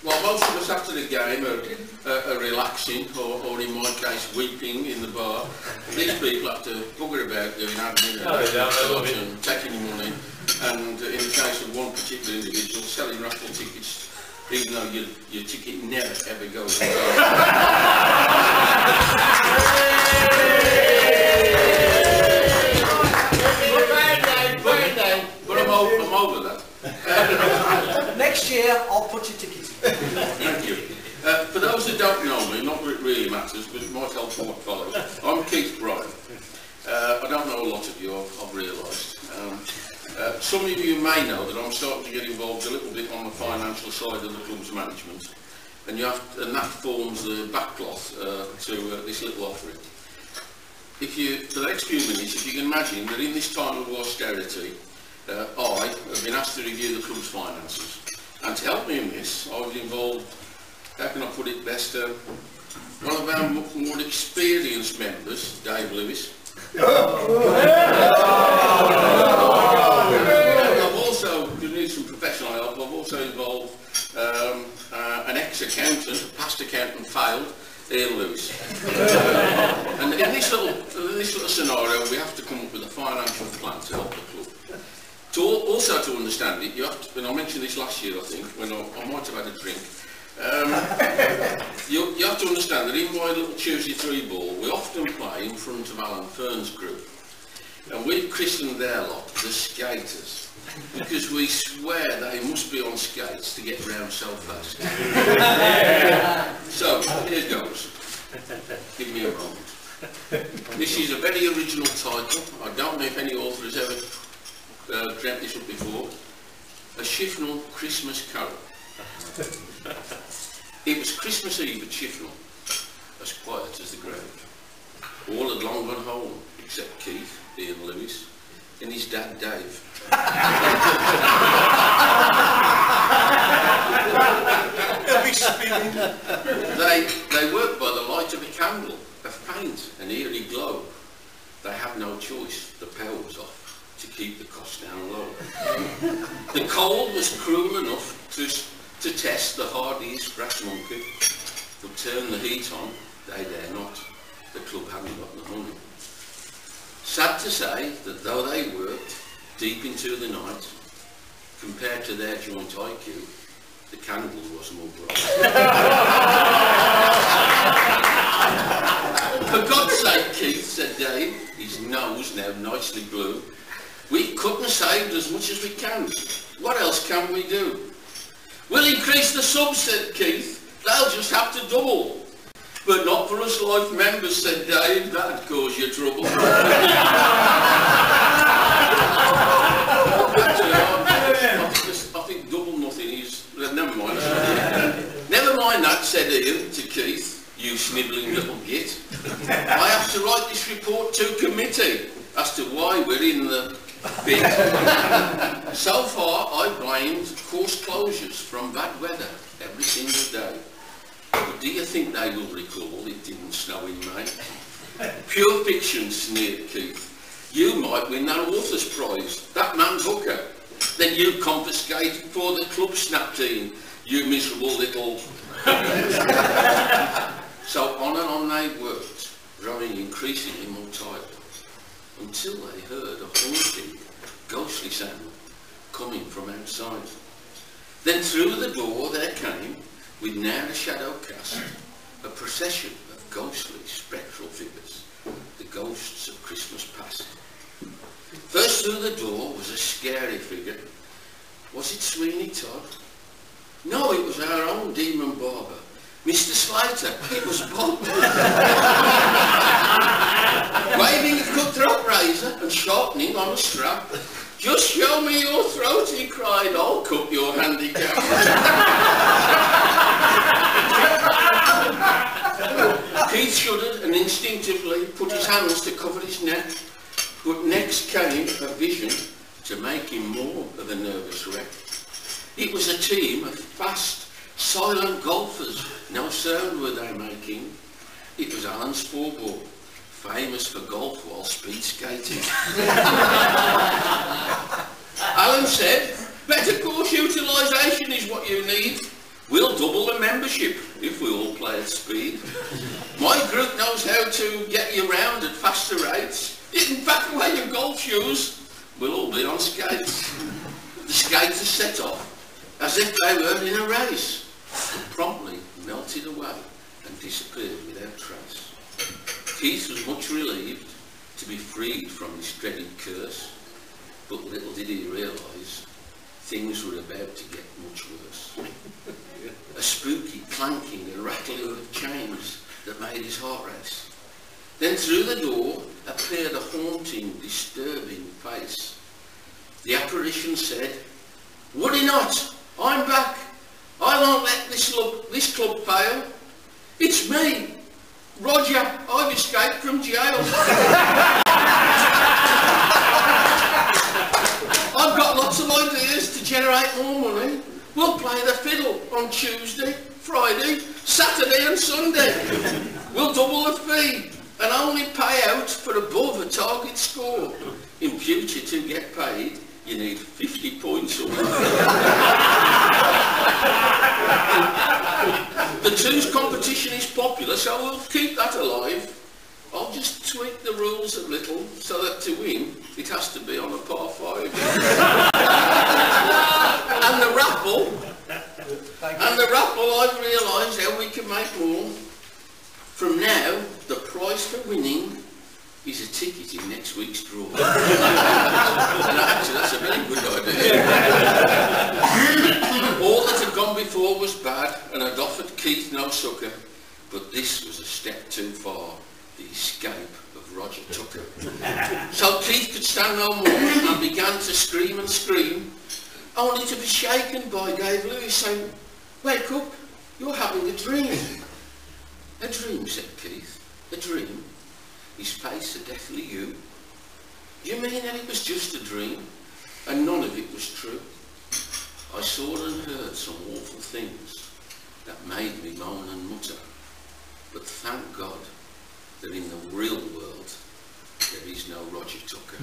Well, most of us after the game are relaxing, or in my case, weeping in the bar. These people have to bugger about doing admin and taking money, and in the case of one particular individual, selling raffle tickets, even though your ticket never ever goes on. But I'm over that. Next year, I'll put your ticket in. Thank you. For those that don't know me, not that it really matters, but it might help for what follows. I'm Keith Bryan. I don't know a lot of you, I've realised. Some of you may know that I'm starting to get involved a little bit on the financial side of the club's management, and that forms the backcloth to this little offering. For the next few minutes, if you can imagine that in this time of austerity, I have been asked to review the club's finances. And to help me in this, I was involved, how can I put it best, one of our more experienced members, Dave Lewis. I've also, to need some professional help, I've also involved an ex-accountant, a past accountant failed, Ian Lewis. And in this little scenario, we have to come up with a financial plan to help the club. Also to understand it, you have to, and I mentioned this last year I think, when I might have had a drink, you have to understand that in my little Tuesday 3 ball, we often play in front of Alan Fern's group. And we've christened their lot the skaters, because we swear they must be on skates to get round so fast. So, here goes. Give me a moment. This is a very original title. I don't know if any author has ever dreamt this up before. A Shifnal Christmas Carol. It was Christmas Eve at Shifnal, as quiet as the grave. All had long gone home, except Keith, Ian Lewis, and his dad Dave. They worked by the light of a candle, a faint and eerie glow. They had no choice, the power was off, to keep the cost down low. The cold was cruel enough to test the hardiest brass monkey, but turn the heat on, they dare not. The club hadn't got the money. Sad to say that though they worked deep into the night, compared to their joint IQ, the candle was more bright. For God's sake, Keith, said Dave, his nose now nicely blue, we couldn't save as much as we can. What else can we do? We'll increase the subs, said Keith. They'll just have to double. But not for us life members, said Dave. That'd cause you trouble. I think double nothing is... Never mind. Never mind that, said Ian to Keith. You snivelling little git. I have to write this report to committee as to why we're in the bit. So far, I blamed course closures from bad weather every single day. But do you think they will recall it didn't snow in May? Pure fiction, sneered Keith. You might win that author's prize. That man's hooker. Then you confiscate for the club snap team, you miserable little... So on and on they worked, growing increasingly more tired, until they heard a haunting, ghostly sound coming from outside. Then through the door there came, with ne'er a shadow cast, a procession of ghostly, spectral figures, the ghosts of Christmas past. First through the door was a scary figure. Was it Sweeney Todd? No, it was our own demon barber, Mr. Slater. It was Bob. Waving a cutthroat razor and sharpening on a strap. Just show me your throat, he cried, I'll cut your handicap. Keith shuddered and instinctively put his hands to cover his neck, but next came a vision to make him more of a nervous wreck. It was a team of fast, silent golfers, no sound were they making. It was Alan's four-ball, famous for golf while speed skating. Alan said, better course utilisation is what you need. We'll double the membership if we all play at speed. My group knows how to get you round at faster rates. You can pack away your golf shoes. We'll all be on skates. The skaters set off as if they were in a race, and promptly melted away and disappeared without trace. Keith was much relieved to be freed from this dreaded curse, but little did he realise things were about to get much worse. A spooky clanking and rattling of chains that made his heart race. Then through the door appeared a haunting, disturbing face. The apparition said, "Would he not? I'm back. I won't let this club fail. It's me, Roger. I've escaped from jail. I've got lots of ideas to generate more money. We'll play the fiddle on Tuesday, Friday, Saturday and Sunday. We'll double the fee and only pay out for above a target score. In future, to get paid, you need 50 points or more." The two's competition is popular, so we'll keep that alive. I'll just tweak the rules a little so that to win, it has to be on a par 5. And the raffle, I've realised how we can make more. From now, the prize for winning is a ticket in next week's draw. And actually, that's a very good idea. All that had gone before was bad and had offered Keith no succour, but this was a step too far. The escape of Roger Tucker. So Keith could stand no more and began to scream and scream, only to be shaken by Dave Lewis saying, "Wake up, you're having a dream." "A dream," said Keith. "A dream? His face a deathly hue? Do you mean that it was just a dream and none of it was true? I saw and heard some awful things that made me moan and mutter, but thank God that in the real world there is no Roger Tucker."